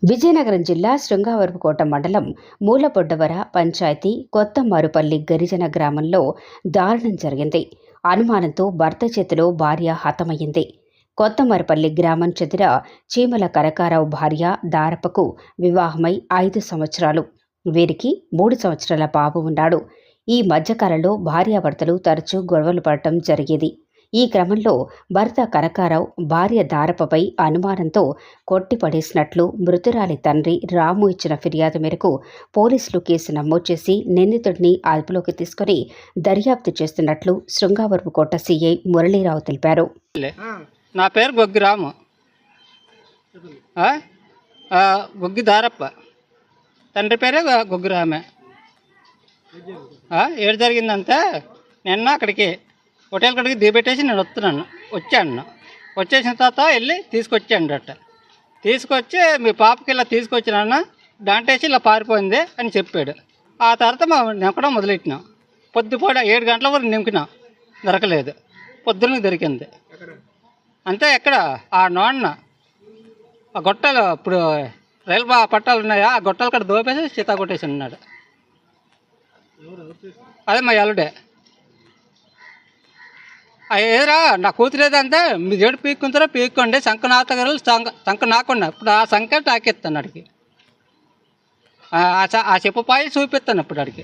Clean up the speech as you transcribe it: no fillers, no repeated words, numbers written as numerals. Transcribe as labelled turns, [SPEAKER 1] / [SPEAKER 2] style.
[SPEAKER 1] విజయనగరం జిల్లా శృంగవరపుకోట మండలం మూలపొడ్డవర పంచాయతీ కొత్త మారుపల్లి గిరిజన గ్రామంలో దారుణం జరిగింది. అనుమానంతో భర్త చేతిలో భార్య హతమయ్యింది. కొత్త మరుపల్లి గ్రామం చెందిన చీమల కనకారావు భార్య దారపకు వివాహమై 5 సంవత్సరాలు. వీరికి 3 సంవత్సరాల బాబు ఉన్నాడు. ఈ మధ్యకాలంలో భార్యాభర్తలు తరచూ గొడవలు పడటం జరిగేది. ఈ క్రమంలో భర్త కనకారావు భార్య దారపపై అనుమానంతో కొట్టిపడేసినట్లు మృతురాలి తండ్రి రాము ఇచ్చిన ఫిర్యాదు మేరకు పోలీసులు కేసు నమోదు చేసి నిందితుడిని అదుపులోకి తీసుకుని దర్యాప్తు చేస్తున్నట్లు శృంగవరపుకోట సీఐ మురళీరావు తెలిపారు.
[SPEAKER 2] నా పేరు గొగ్గి రాము, గొగ్గి దారప్ప, తండ్రి పేరే గొగ్గి రామే. ఏడు జరిగిందంటే నిన్న అక్కడికి హోటల్ కడికి దిగబెట్టేసి నేను వచ్చేసిన తర్వాత వెళ్ళి తీసుకొచ్చాడట. తీసుకొచ్చి మీ పాపకి ఇలా తీసుకొచ్చినా దాంటేసి ఇలా పారిపోయింది అని చెప్పాడు. ఆ తర్వాత నింపడం మొదలెట్టినాం. పొద్దుపూట 7 గంటల వరకు నింపినాం, దొరకలేదు. పొద్దున్న దొరికింది అంతే. ఎక్కడ ఆ నోన్న ఆ గొట్టాలు, ఇప్పుడు రైలు పట్టాలు ఉన్నాయా, ఆ గొట్టాలు కూడా దోపేసి సీతా కొట్టేసి ఉన్నాడు. అదే మా అల్లుడే. ఏరా నా కూతురేదంటే మీ జోడు పీక్కుంటారో పీక్కోండి, సంక నాతగారు సంక నాకుండా ఇప్పుడు ఆ సంఖ్య తాకెత్తాను అడిగి, ఆ చెప్పపాయి చూపిస్తాను ఇప్పుడు అడిగి.